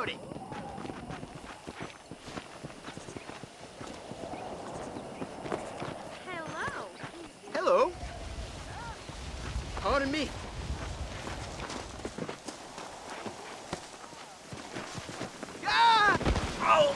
Howdy. Hello. Hello. Pardon me. Ah! Oh!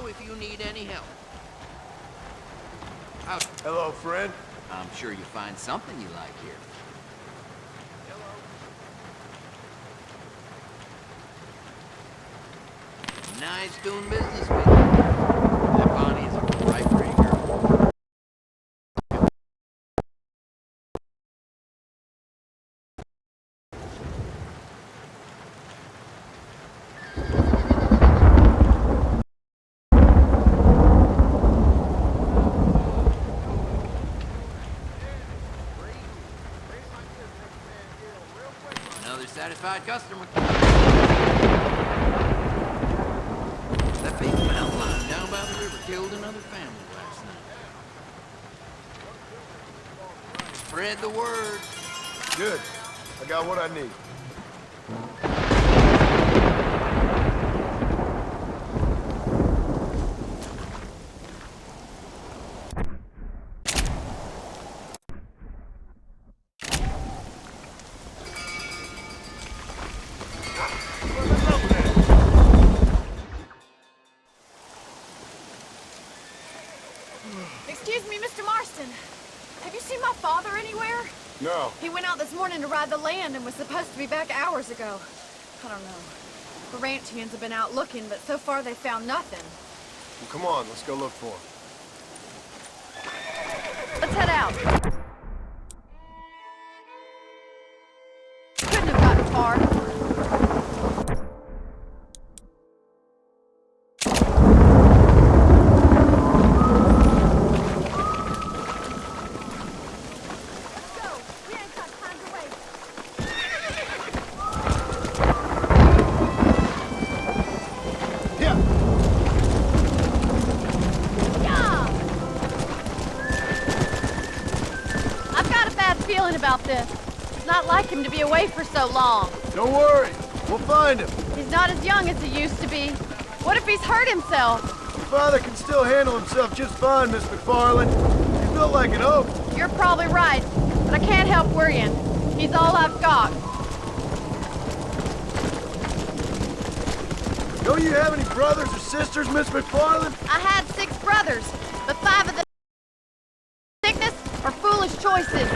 If you need any help. Hello, friend. I'm sure you'll find something you like here. Nice doing business with you. That Bonnie is a right pretty girl. Another satisfied customer. That big mountain lion down by the river killed another family last night. Spread the word. Good. I got what I need. Excuse me, Mr. Marston. Have you seen my father anywhere? No. He went out this morning to ride the land and was supposed to be back hours ago. I don't know. The ranch hands have been out looking, but so far they found nothing. Well, come on, let's go look for him. Let's head out. Couldn't have gotten far. About this. It's not like him to be away for so long. Don't worry. We'll find him. He's not as young as he used to be. What if he's hurt himself? Your father can still handle himself just fine, Miss MacFarlane. He's built like an oak. You're probably right, but I can't help worrying. He's all I've got. Don't you have any brothers or sisters, Miss MacFarlane? I had 6 brothers, but 5 of them sickness or foolish choices.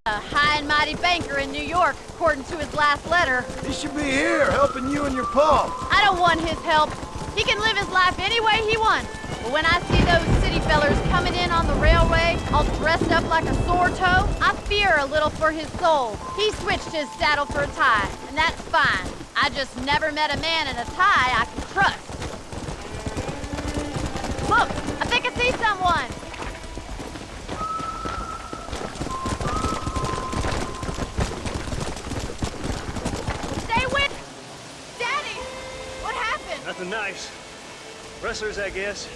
A high and mighty banker in New York, according to his last letter. He should be here, helping you and your pa. I don't want his help. He can live his life any way he wants. But when I see those city fellers coming in on the railway, all dressed up like a sore toe, I fear a little for his soul. He switched his saddle for a tie, and that's fine. I just never met a man in a tie I could trust. Look, I think I see someone. Nothing nice. Rustlers, I guess.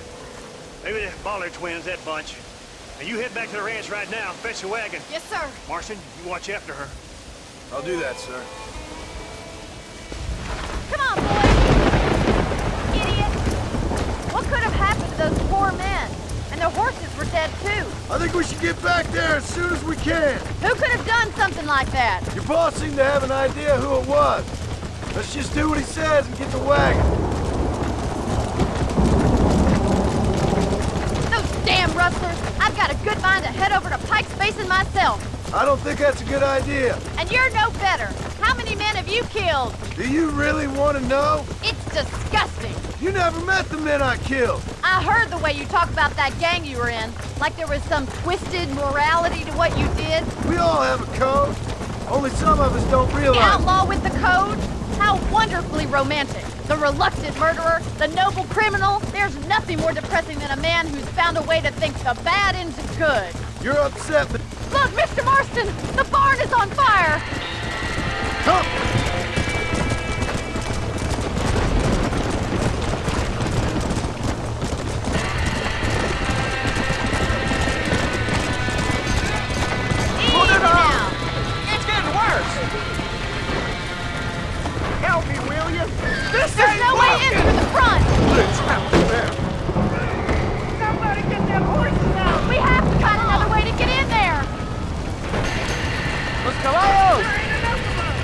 Maybe the Baller twins, that bunch. Now you head back to the ranch right now and fetch the wagon. Yes, sir. Marston, you watch after her. I'll do that, sir. Come on, boys! Idiot! What could have happened to those poor men? And their horses were dead, too. I think we should get back there as soon as we can. Who could have done something like that? Your boss seemed to have an idea who it was. Let's just do what he says and get the wagon. Damn rustlers! I've got a good mind to head over to Pike's Basin myself. I don't think that's a good idea. And you're no better. How many men have you killed? Do you really want to know? It's disgusting. You never met the men I killed. I heard the way you talk about that gang you were in. Like there was some twisted morality to what you did. We all have a code. Only some of us don't The realize. outlaw with the code? How wonderfully romantic. The reluctant murderer, the noble criminal. There's nothing more depressing than a man who's found a way to think the bad into good. You're upset, but Look, Mr. Marston, the barn is on fire. come! Easy now. It's getting worse! Help me, will you? This There's ain't no way in working! through the front. It's happening there. Somebody get them horses out! We have to find another way to get in there. Los caballos! There ain't enough of us!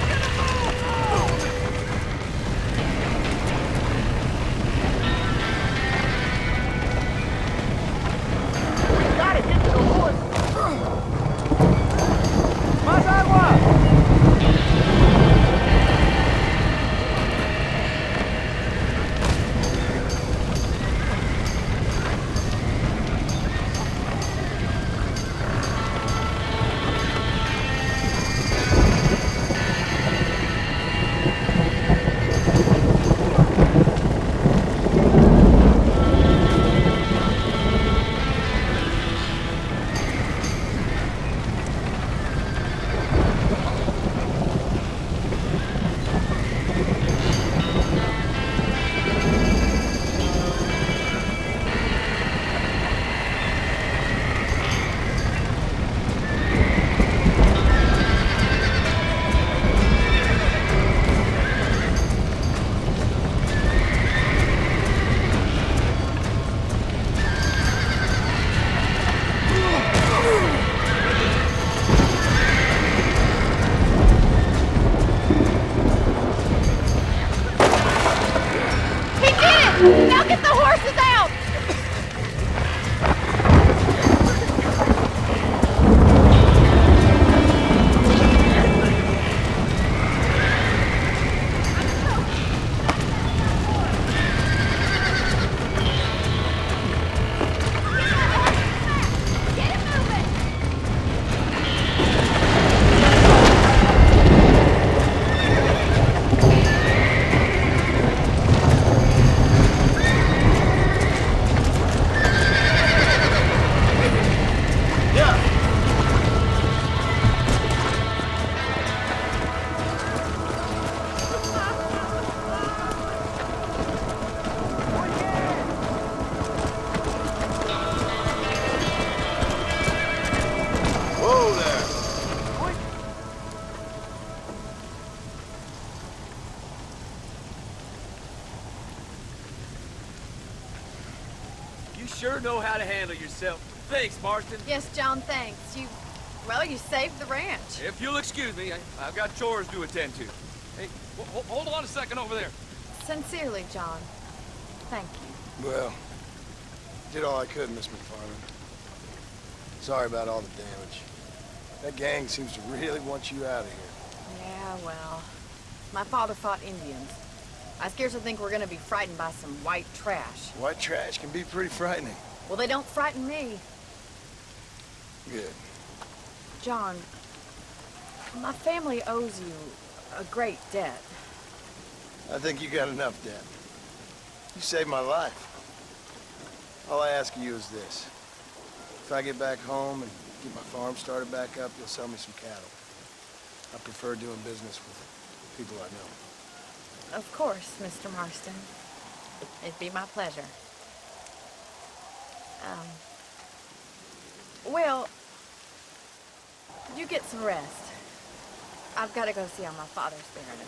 We gotta get to the horses! Más agua! He did it! Now get the horses out! Get it moving! Yeah! Whoa there! You sure know how to handle yourself. Thanks, Marston. Yes, John, thanks. You saved the ranch. If you'll excuse me, I've got chores to attend to. Hey, hold on a second over there. Sincerely, John. Thank you. Well, did all I could, Miss MacFarlane. Sorry about all the damage. That gang seems to really want you out of here. Yeah, well, my father fought Indians. I scarcely think we're gonna be frightened by some white trash. White trash can be pretty frightening. Well, they don't frighten me. Good. John, my family owes you a great debt. I think you got enough debt. You saved my life. All I ask of you is this. If I get back home and get my farm started back up, you'll sell me some cattle. I prefer doing business with people I know. Of course, Mr. Marston. It'd be my pleasure. Well, you get some rest. I've got to go see how my father's faring.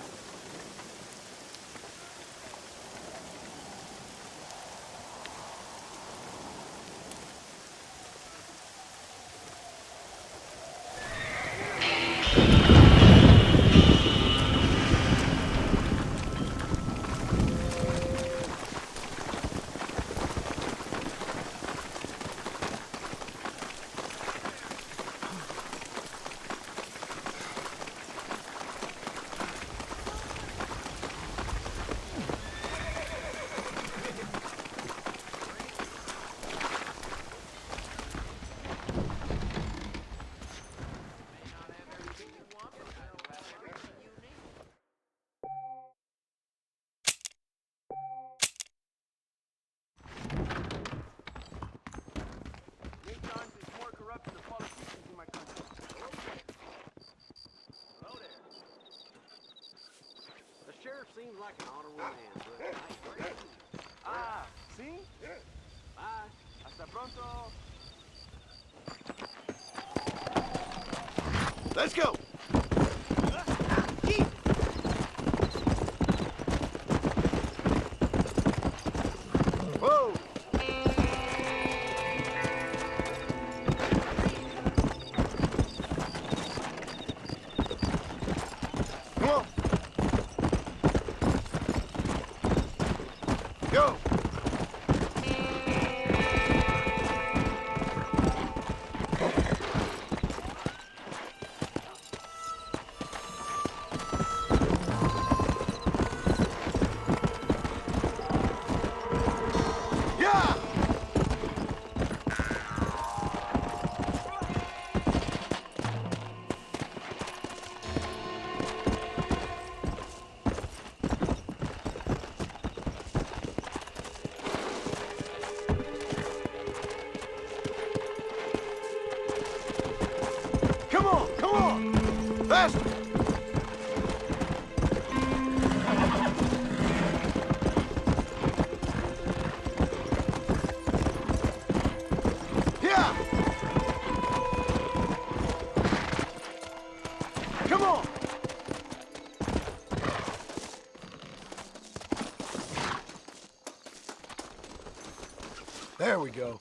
seems like an honorable man, but I agree. Ah, see? Bye. Hasta pronto. Let's go! Whoa! Come on! Go! Faster! Yeah! Come on! There we go.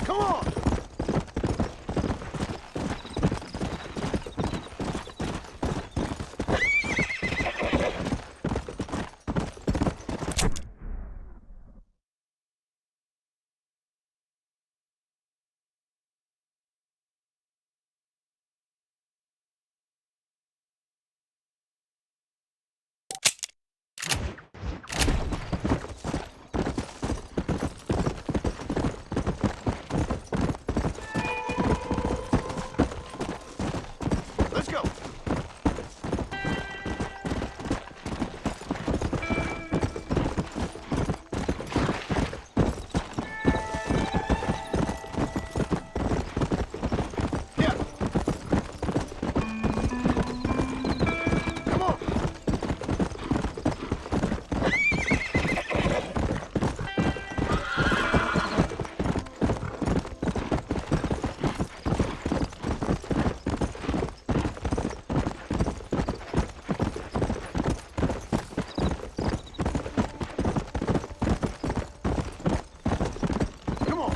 Come on! Let's go! Yeah! Come on! Come on!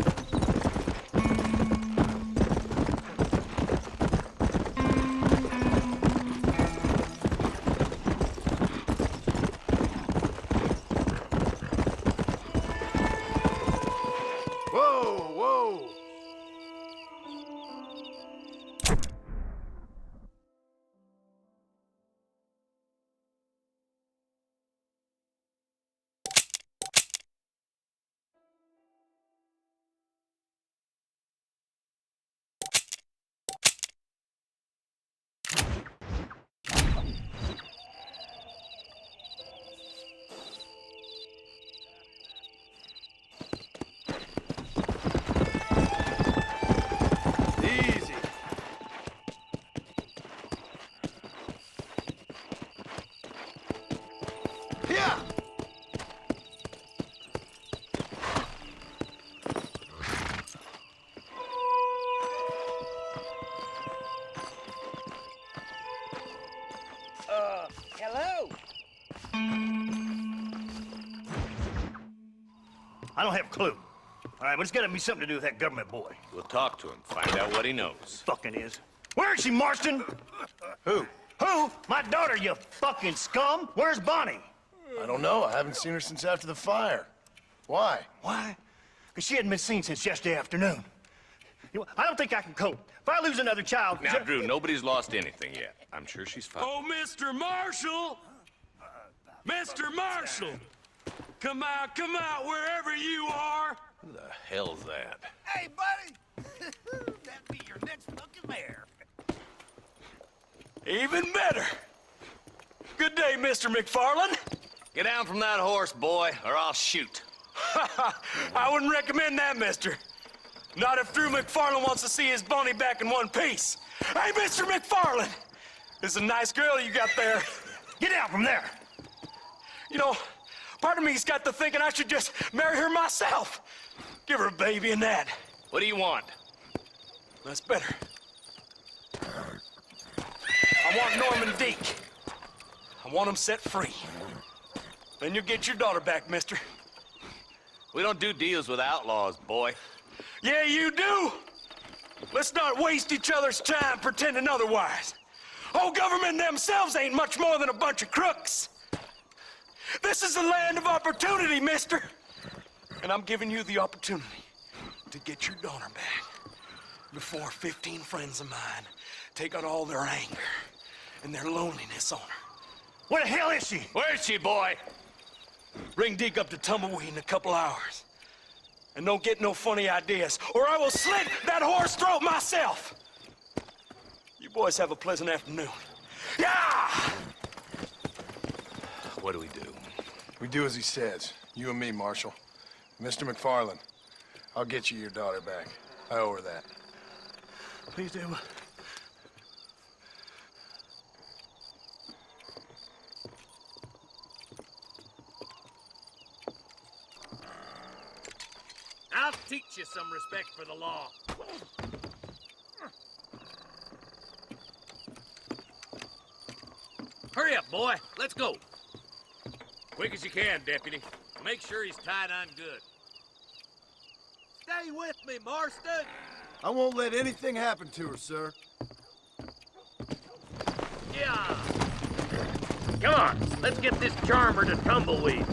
Whoa, whoa! Easy. Yeah! Hello? I don't have a clue. All right, but it's gotta be something to do with that government boy. We'll talk to him, find out what he knows. Fucking is. Where is she, Marston? Who? Who? My daughter, you fucking scum! Where's Bonnie? I don't know. I haven't seen her since after the fire. Why? Why? Because she hadn't been seen since yesterday afternoon. You know, I don't think I can cope. If I lose another child... Now, Drew, nobody's lost anything yet. I'm sure she's fine. Oh, Mr. Marshall! Mr. Marshall! Come out, wherever you are! Who the hell's that? Hey, buddy! That'd be your next fucking mayor. Even better! Good day, Mr. MacFarlane. Get down from that horse, boy, or I'll shoot. I wouldn't recommend that, mister. Not if Drew MacFarlane wants to see his Bonnie back in one piece. Hey, Mr. MacFarlane! This is a nice girl you got there. Get out from there! You know, part of me's got to thinking I should just marry her myself. Give her a baby and that. What do you want? That's better. I want Norman Deek. I want him set free. Then you'll get your daughter back, mister. We don't do deals with outlaws, boy. Yeah, you do! Let's not waste each other's time pretending otherwise. Oh, government themselves ain't much more than a bunch of crooks. This is the land of opportunity, mister. And I'm giving you the opportunity to get your daughter back before 15 friends of mine take out all their anger and their loneliness on her. Where the hell is she? Where is she, boy? Bring Deke up to Tumbleweed in a couple hours. And don't get no funny ideas, or I will slit that horse throat myself. You boys have a pleasant afternoon. Yeah! What do we do? We do as he says. You and me, Marshal. Mr. MacFarlane, I'll get you your daughter back. I owe her that. Please do. I'll teach you some respect for the law. Hurry up, boy. Let's go. Quick as you can, deputy. Make sure he's tied on good. Stay with me, Marston. I won't let anything happen to her, sir. Yeah. Come on, let's get this charmer to Tumbleweed.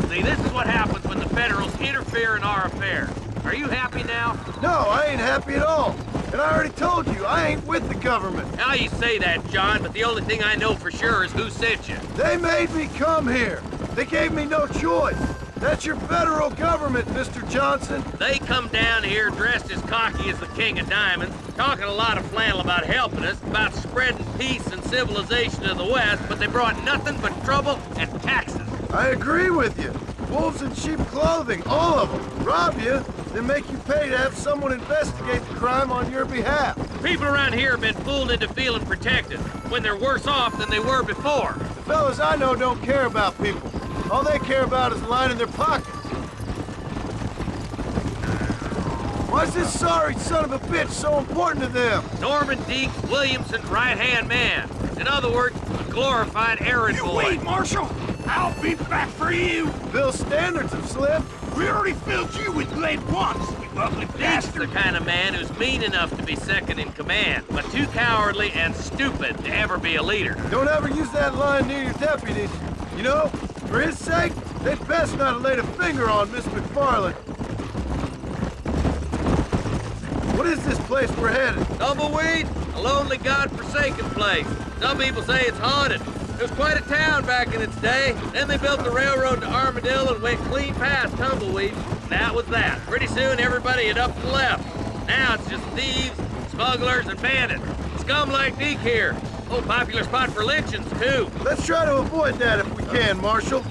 See, this is what happens when the Federals interfere in our affairs. Are you happy now? No, I ain't happy at all. And I already told you, I ain't with the government. Now you say that, John, but the only thing I know for sure is who sent you. They made me come here. They gave me no choice. That's your federal government, Mr. Johnson. They come down here dressed as cocky as the King of Diamonds, talking a lot of flannel about helping us, about spreading peace and civilization to the West, but they brought nothing but trouble and taxes. I agree with you. Wolves in sheep clothing, all of them. Rob you, then make you pay to have someone investigate the crime on your behalf. People around here have been fooled into feeling protected, when they're worse off than they were before. The fellas I know don't care about people. All they care about is lining their pockets. Why's this sorry son of a bitch so important to them? Norman Deek, Williamson's right-hand man. In other words, a glorified errand boy. Wait, Marshal! I'll be back for you! Bill's standards have slipped. We already filled you with lead once, you ugly That's the bastard! kind of man who's mean enough to be second in command, but too cowardly and stupid to ever be a leader. Don't ever use that line near your deputies. You know, for his sake, they'd best not have laid a finger on Miss MacFarlane. What is this place we're headed? Tumbleweed, a lonely, god-forsaken place. Some people say it's haunted. It was quite a town back in its day. Then they built the railroad to Armadillo and went clean past Tumbleweed. And that was that. Pretty soon, everybody had up and left. Now it's just thieves, smugglers, and bandits. Scum like Deke here. Oh, popular spot for lynchings, too. Let's try to avoid that if we can, Marshal.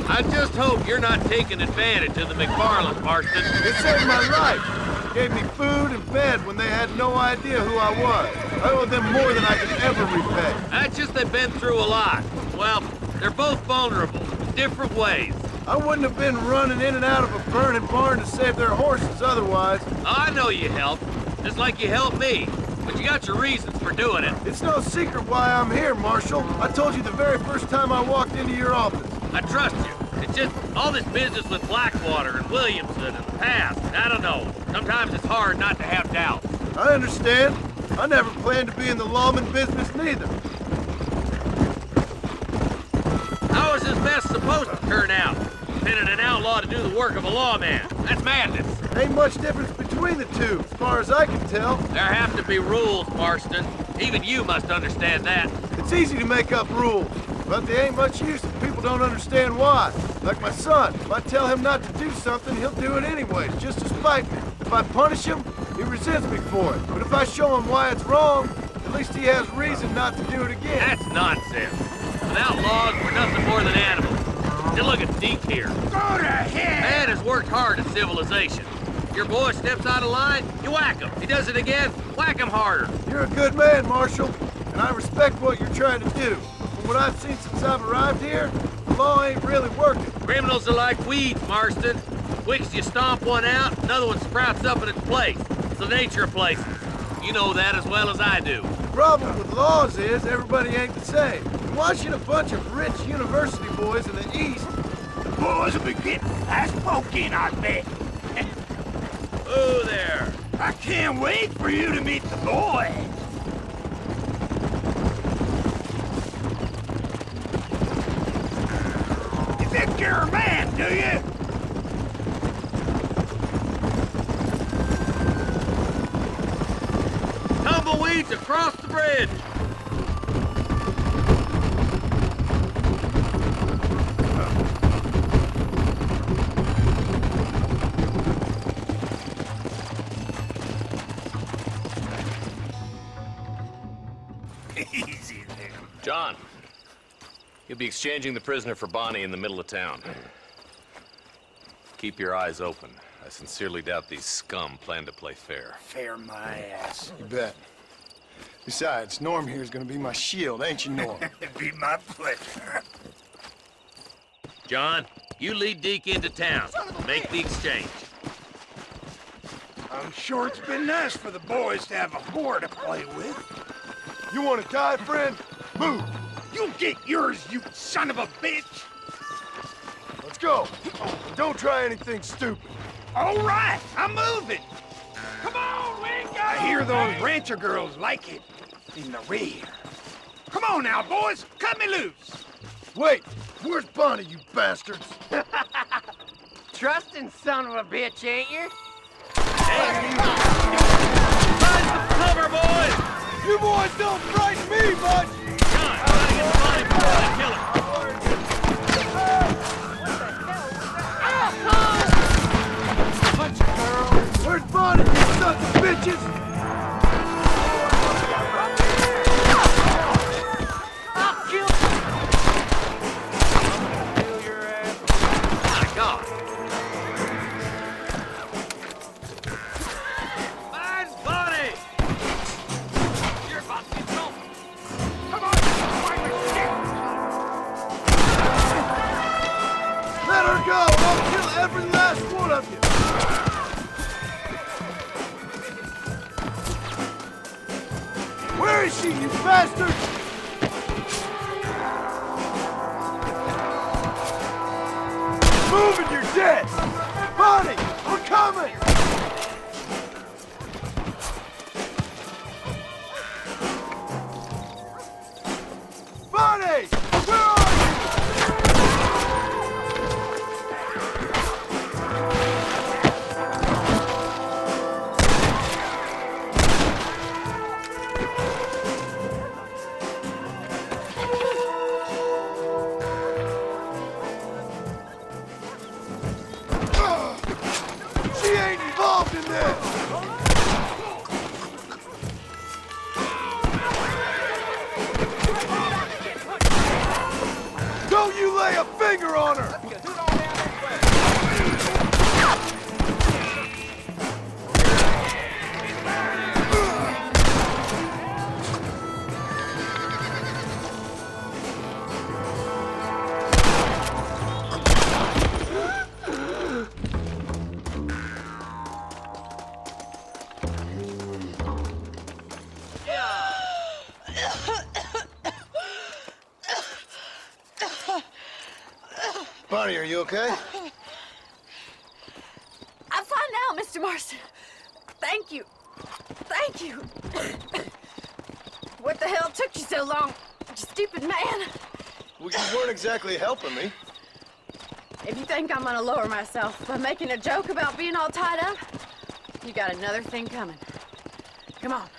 I just hope you're not taking advantage of the MacFarlane, Marston. It saved my life. Gave me food and bed when they had no idea who I was. I owe them more than I can ever repay. That's just they've been through a lot. Well, they're both vulnerable, in different ways. I wouldn't have been running in and out of a burning barn to save their horses otherwise. I know you helped, just like you helped me. but you got your reasons for doing it. It's no secret why I'm here, Marshal. I told you the very first time I walked into your office. I trust you. It's just all this business with Blackwater and Williamson and the past. I don't know. Sometimes it's hard not to have doubts. I understand. I never planned to be in the lawman business neither. How is this mess supposed to turn out? Pinning an outlaw to do the work of a lawman. That's madness. Ain't much difference between the two, as far as I can tell. There have to be rules, Marston. Even you must understand that. It's easy to make up rules, but they ain't much use if people don't understand why. Like my son, if I tell him not to do something, he'll do it anyway, just to spite me. If I punish him, he resents me for it. But if I show him why it's wrong, at least he has reason not to do it again. That's nonsense. Without laws, we're nothing more than animals. Just look at Deke here. Go to hell! Man has worked hard at civilization. Your boy steps out of line, you whack him. He does it again, whack him harder. You're a good man, Marshal, and I respect what you're trying to do. From what I've seen since I've arrived here, the law ain't really working. Criminals are like weeds, Marston. Quick as you stomp one out, another one sprouts up in its place. It's the nature of places. You know that as well as I do. The problem with laws is everybody ain't the same. Watching a bunch of rich university boys in the East. The boys will be getting fast poking, I bet. Oh, there. I can't wait for you to meet the boys. You think you're a man, do you? Tumbleweeds across the bridge. Easy there. John, you'll be exchanging the prisoner for Bonnie in the middle of town. Keep your eyes open. I sincerely doubt these scum plan to play fair. Fair my ass. You bet. Besides, Norm here's gonna be my shield, ain't you, Norm? It'd be my pleasure. John, you lead Deke into town. Make the exchange. I'm sure it's been nice for the boys to have a whore to play with. You wanna die, friend? Move! You get yours, you son of a bitch! Let's go. Don't try anything stupid. All right, I'm moving. Come on, we ain't got I hear those rancher girls like it in the rear. Come on now, boys, cut me loose. Wait, where's Bonnie, you bastards? Trusting son of a bitch, ain't you? Find some cover, boys! You boys don't frighten me much! John, gotta get Bonnie before they kill her. Where's Bonnie, you sons of bitches? I'll kill My God. Find Bonnie! You're about to get thrown. Come on, you white shit. Let her go! I'll kill every last one of you! Where is she, you bastard? Move and you're dead! Bonnie, we're coming! Bonnie! Where are you? She ain't involved in this! Don't you lay a finger on her! Bonnie, are you okay? I'm fine now, Mr. Marston. Thank you. Thank you. What the hell took you so long, you stupid man? Well, you weren't exactly helping me. If you think I'm gonna lower myself by making a joke about being all tied up, you got another thing coming. Come on.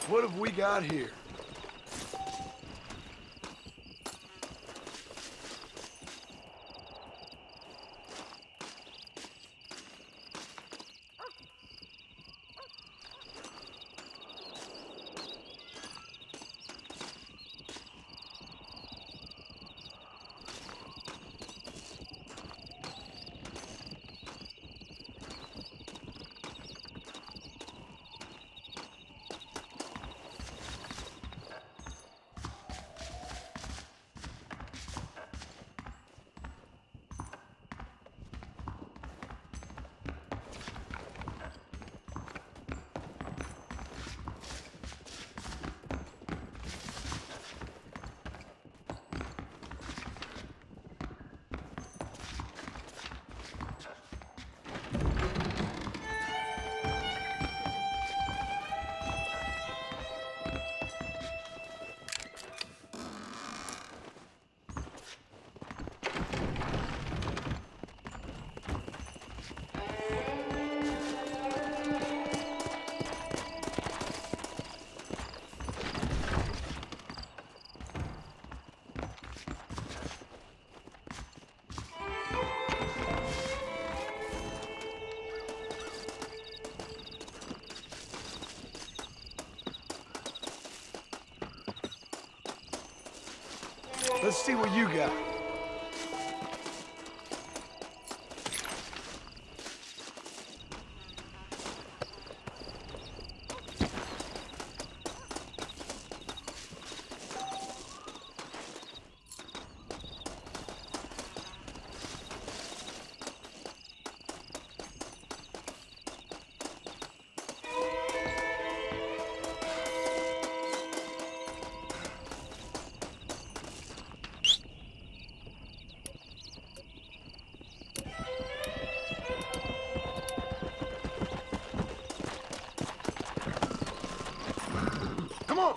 What have we got here? Let's see what you got. Come on!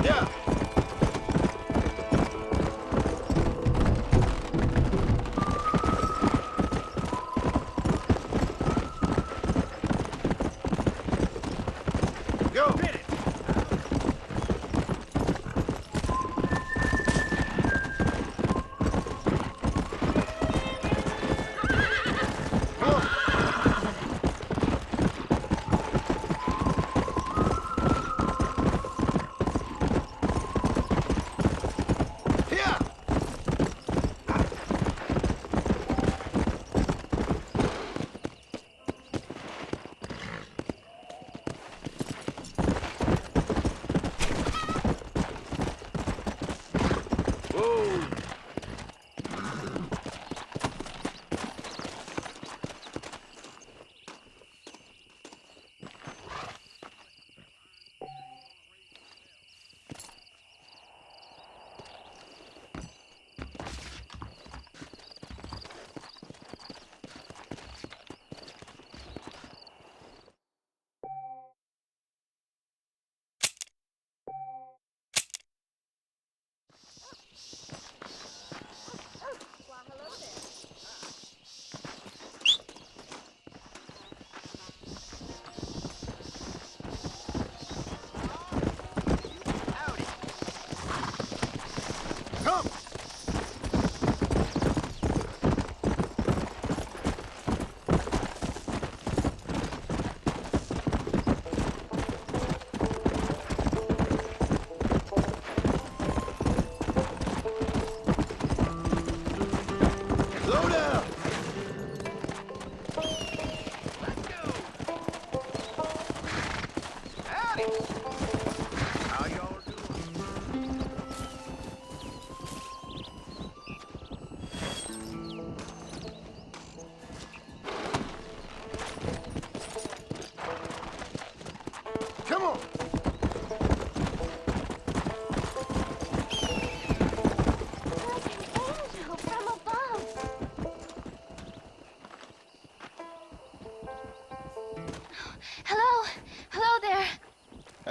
Yeah! Go! Hit it!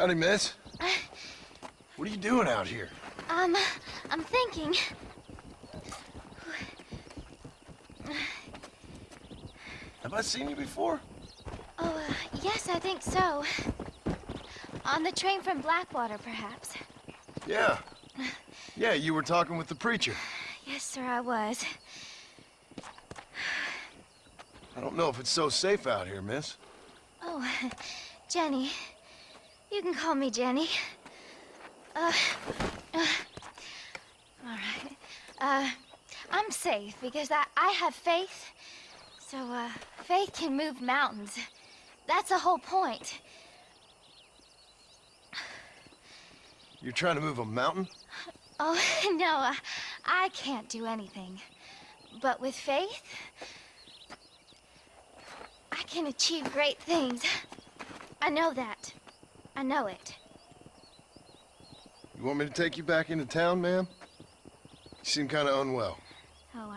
Howdy, miss. What are you doing out here? I'm thinking. Have I seen you before? Oh, yes, I think so. On the train from Blackwater, perhaps. Yeah. Yeah, you were talking with the preacher. Yes, sir, I was. I don't know if it's so safe out here, miss. Oh, Jenny. You can call me Jenny. All right. I'm safe because I have faith. So, faith can move mountains. That's the whole point. You're trying to move a mountain? Oh, no, I can't do anything. But with faith, I can achieve great things. I know that. I know it. You want me to take you back into town, ma'am? You seem kind of unwell. Oh,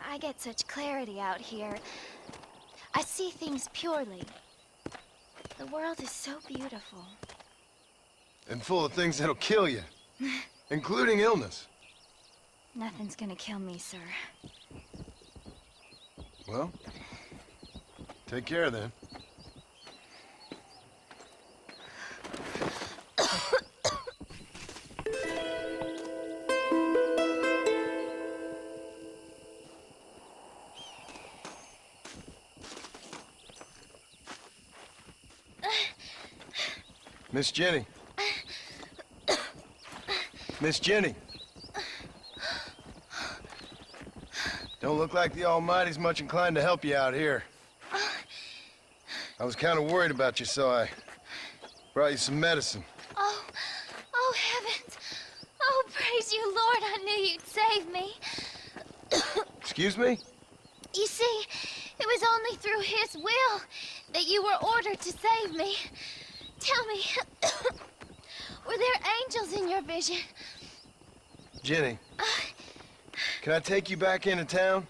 I get such clarity out here. I see things purely. The world is so beautiful. And full of things that'll kill you. Including illness. Nothing's gonna kill me, sir. Well, take care then. Miss Jenny. Miss Jenny. Don't look like the Almighty's much inclined to help you out here. I was kind of worried about you, so I brought you some medicine. Oh, heavens. Oh, praise you, Lord. I knew you'd save me. Excuse me? You see, it was only through his will that you were ordered to save me. Tell me, were there angels in your vision? Jenny, can I take you back into town?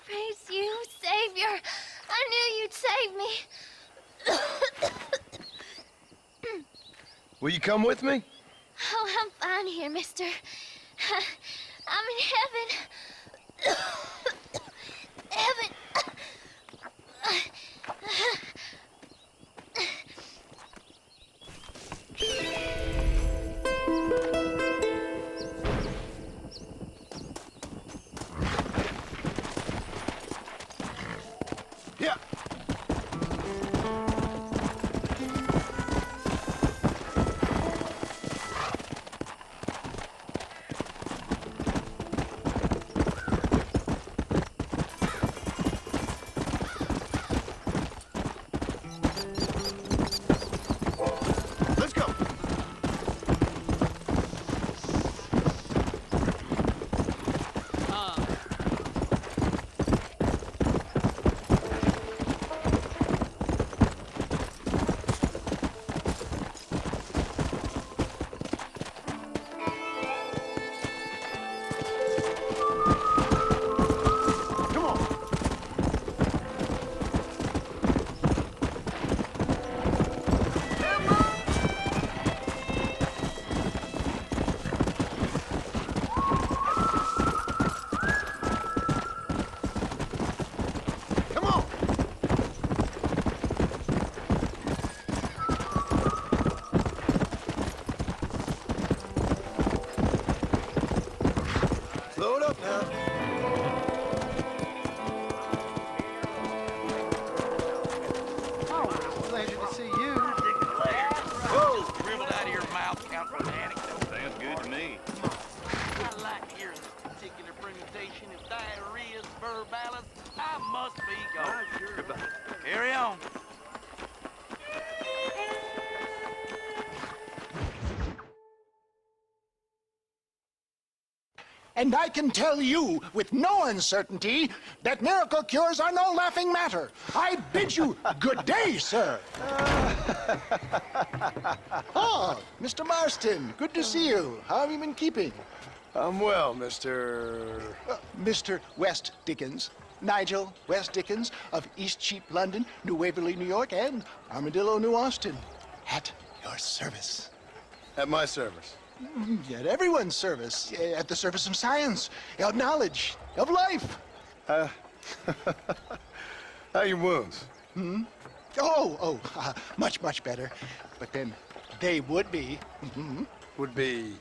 Praise you, Savior. I knew you'd save me. Will you come with me? Oh, I'm fine here, mister. I'm in heaven. Heaven. Yeah. Let's go. Load up now. Oh, pleasure to see you. Whoa! Dribbled out of your mouth, Count Romantic. Sounds good to me. I like hearing this particular permutation of diarrhea's verbalis. I must be going. Goodbye. Carry on. And I can tell you with no uncertainty that miracle cures are no laughing matter. I bid you good day, sir. Oh, Mr. Marston, good to see you. How have you been keeping? I'm well, Mr. Mr. West Dickens. Nigel West Dickens of East Cheap, London, New Waverly, New York, and Armadillo, New Austin. At your service. At my service. At everyone's service. At the service of science, of knowledge, of life. How are your wounds? Much, much better. But then they would be. Would be?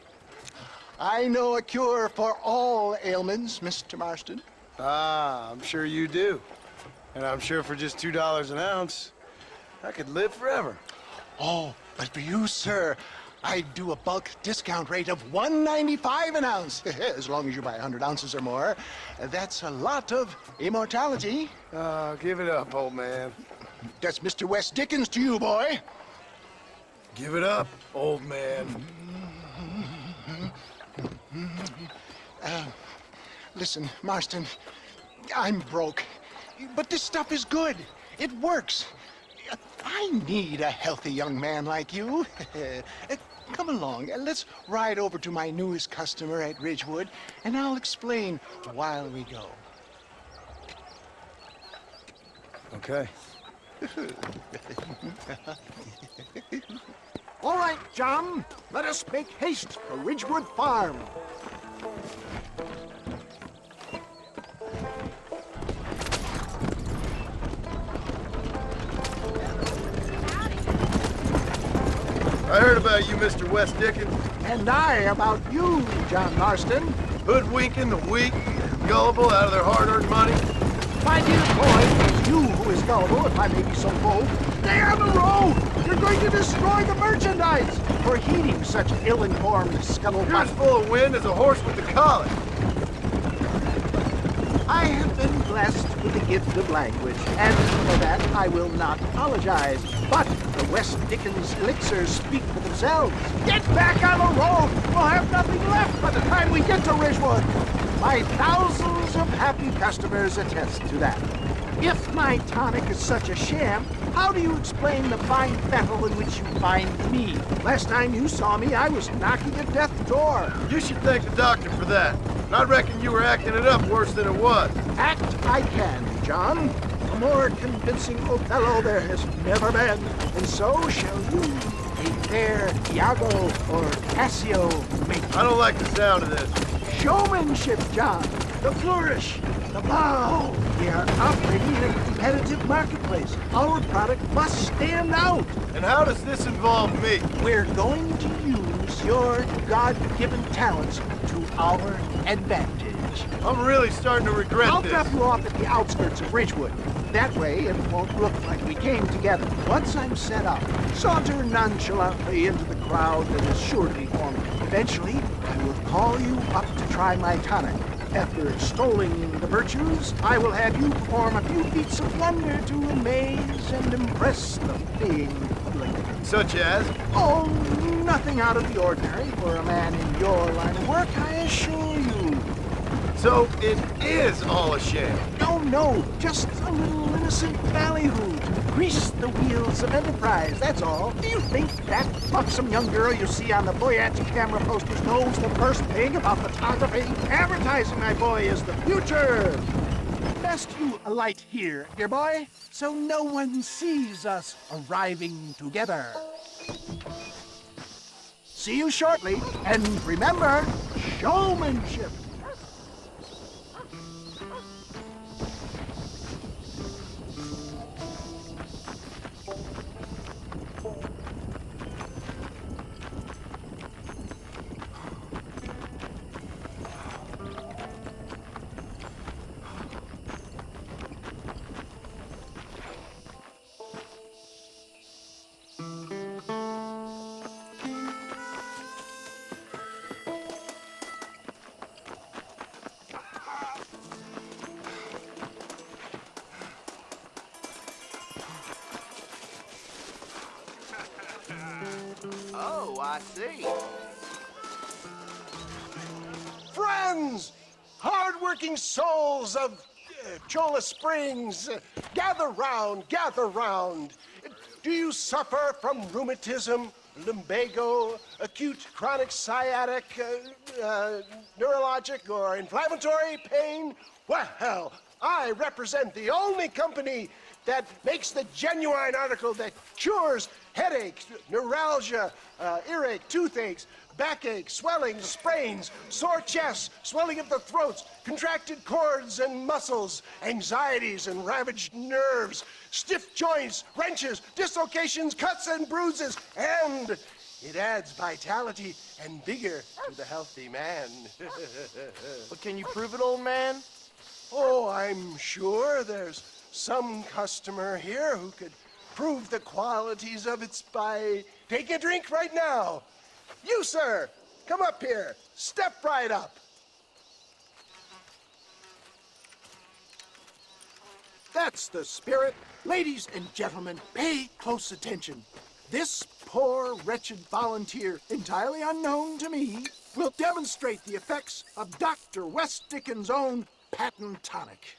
I know a cure for all ailments, Mr. Marston. Ah, I'm sure you do. And I'm sure for just $2 an ounce, I could live forever. Oh, but for you, sir, I'd do a bulk discount rate of $1.95 an ounce. As long as you buy 100 ounces or more. That's a lot of immortality. Give it up, old man. That's Mr. Wes Dickens to you, boy. Give it up, old man. Listen, Marston, I'm broke. But this stuff is good. It works. I need a healthy young man like you. Come along, let's ride over to my newest customer at Ridgewood, and I'll explain while we go. Okay. All right, John, let us make haste for Ridgewood Farm. I heard about you, Mr. Wes Dickens. And I about you, John Marston. Hoodwinking the weak, gullible out of their hard-earned money. My dear boy, it's you who is gullible, if I may be so bold. Stay on the road! You're going to destroy the merchandise for heeding such ill-informed scuttlebutt. You're as full of wind as a horse with the colic. I have been blessed with the gift of language, and for that I will not apologize. But the Wes Dickens elixirs speak for themselves. Get back on the road! We'll have nothing left by the time we get to Ridgewood. My thousands of happy customers attest to that. If my tonic is such a sham, how do you explain the fine fettle in which you find me? Last time you saw me, I was knocking at death's door. You should thank the doctor for that. I reckon you were acting it up worse than it was. Act I can, John. A more convincing Othello there has never been. And so shall you, a fair Iago or Cassio make. I don't like the sound of this. Showmanship, John. The flourish. The bow. We are operating in a competitive marketplace. Our product must stand out. And how does this involve me? We're going to use your God-given talents to our advantage. I'm really starting to regret I'll this. drop you off at the outskirts of Ridgewood. That way, it won't look like we came together. Once I'm set up, saunter nonchalantly into the crowd that is sure to be forming. Eventually, I will call you up to try my tonic. After extolling the virtues, I will have you perform a few feats of wonder to amaze and impress the fleeing public. Such as? Oh, nothing out of the ordinary for a man in your line of work, I assure you. So it is all a sham? No, just a little innocent ballyhoo to grease the wheels of enterprise, that's all. Do you think that buxom young girl you see on the Voyage camera posters knows the first thing about photography? Advertising, my boy, is the future. Best you alight here, dear boy, so no one sees us arriving together. See you shortly, and remember, showmanship. Oh, I see. Friends, hard-working souls of Cholla Springs, gather round, gather round. Do you suffer from rheumatism, lumbago, acute chronic sciatic, neurologic, or inflammatory pain? Well, I represent the only company that makes the genuine article that cures headaches, neuralgia, earache, toothaches, backache, swelling, sprains, sore chests, swelling of the throats, contracted cords and muscles, anxieties and ravaged nerves, stiff joints, wrenches, dislocations, cuts and bruises, and it adds vitality and vigor to the healthy man. But can you prove it, old man? Oh, I'm sure there's some customer here who could prove the qualities of it by taking a drink right now. You, sir, come up here. Step right up. That's the spirit. Ladies and gentlemen, pay close attention. This poor, wretched volunteer, entirely unknown to me, will demonstrate the effects of Dr. West Dickens' own patent tonic.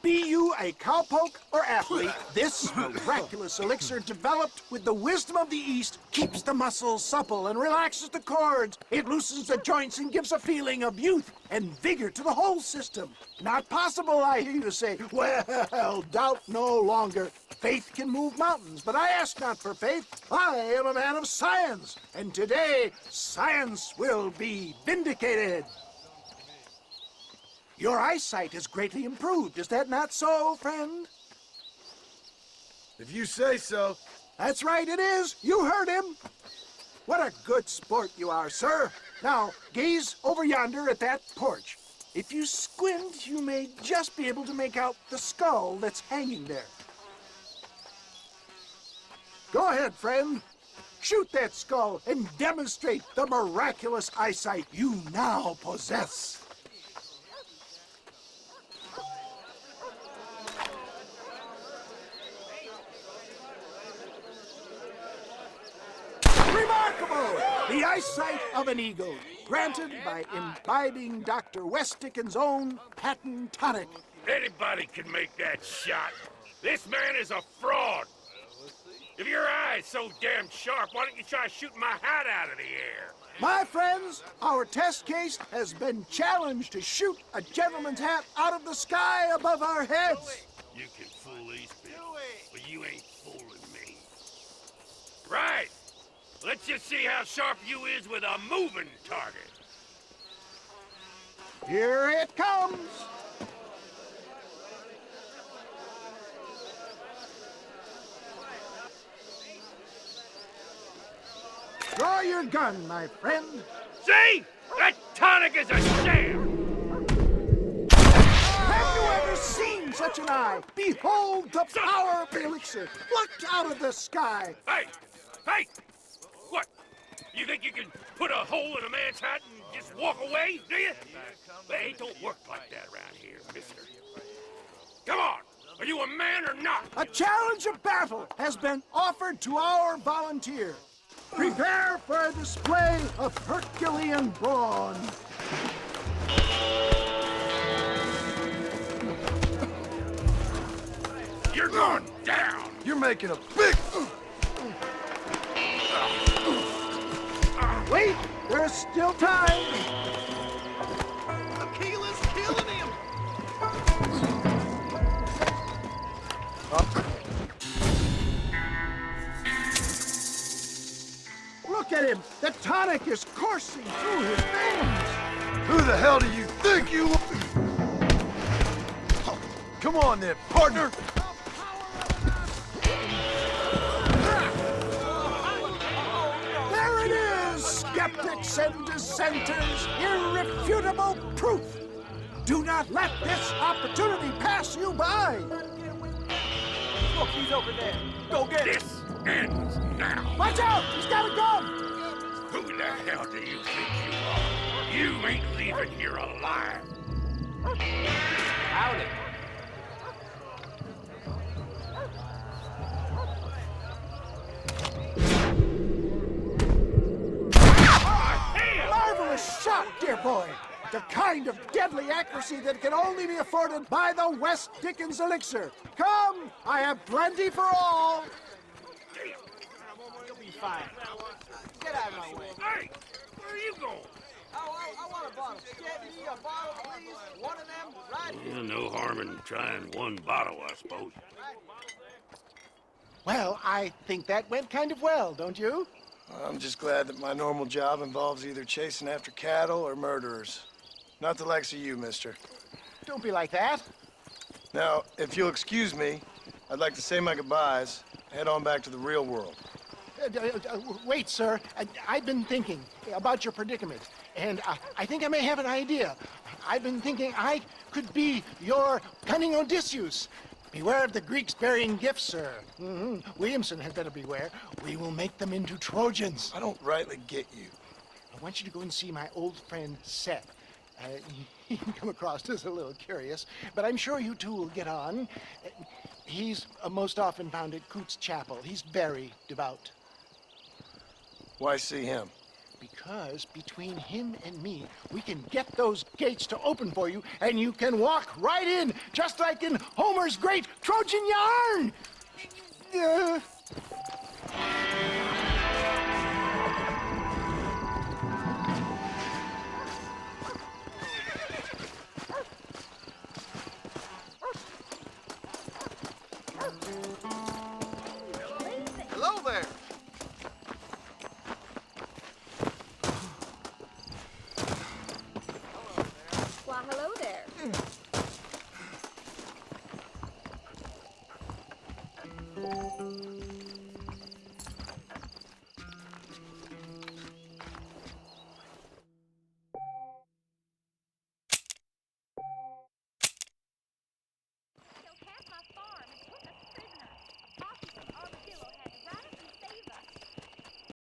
Be you a cowpoke or athlete, this miraculous elixir developed with the wisdom of the East keeps the muscles supple and relaxes the cords. It loosens the joints and gives a feeling of youth and vigor to the whole system. Not possible, I hear you say. Well, doubt no longer. Faith can move mountains, but I ask not for faith. I am a man of science, and today science will be vindicated. Your eyesight has greatly improved. Is that not so, friend? If you say so. That's right, it is. You heard him. What a good sport you are, sir. Now, gaze over yonder at that porch. If you squint, you may just be able to make out the skull that's hanging there. Go ahead, friend. Shoot that skull and demonstrate the miraculous eyesight you now possess. Remarkable! The eyesight of an eagle, granted by imbibing Dr. West Dickens' own patent tonic. Anybody can make that shot. This man is a fraud. If your eye's so damn sharp, why don't you try shooting my hat out of the air? My friends, our test case has been challenged to shoot a gentleman's hat out of the sky above our heads. You can fool these people, but you ain't fooling me. Right. Let's just see how sharp you is with a moving target. Here it comes. Draw your gun, my friend. See? That tonic is a sham! Have you ever seen such an eye? Behold the power of the elixir, plucked out of the sky. Hey! Hey! What? You think you can put a hole in a man's hat and just walk away, do you? Hey, it don't work like that around here, mister. Come on! Are you a man or not? A challenge of battle has been offered to our volunteer. Prepare for a display of Herculean brawn. You're going down! You're making a big... Wait, there's still time. Aquila's killing him! Look at him. The tonic is coursing through his veins. Who the hell do you think you are? Come on then, partner. There it is, skeptics and dissenters. Irrefutable proof. Do not let this opportunity pass you by. Look, he's over there. Go get him. This ends now. Watch out! He's got a gun! Who the hell do you think you are? You ain't leaving here alive. Howdy. Marvelous shot, dear boy. The kind of deadly accuracy that can only be afforded by the West Dickens elixir. Come, I have plenty for all. You'll be fine. Get out of my way. Hey, where are you going? I want a bottle. Get me a bottle, please. One of them, right here. No harm in trying one bottle, I suppose. Well, I think that went kind of well, don't you? I'm just glad that my normal job involves either chasing after cattle or murderers. Not the likes of you, mister. Don't be like that. Now, if you'll excuse me, I'd like to say my goodbyes, head on back to the real world. Wait, sir. I've been thinking about your predicament, and I think I may have an idea. I've been thinking I could be your cunning Odysseus. Beware of the Greeks burying gifts, sir. Williamson had better beware. We will make them into Trojans. I don't rightly get you. I want you to go and see my old friend Seth. He can come across as a little curious, but I'm sure you two will get on. He's most often found at Coots Chapel. He's very devout. Why see him? Because between him and me, we can get those gates to open for you, and you can walk right in, just like in Homer's great Trojan yarn! Hello there. Why, hello there.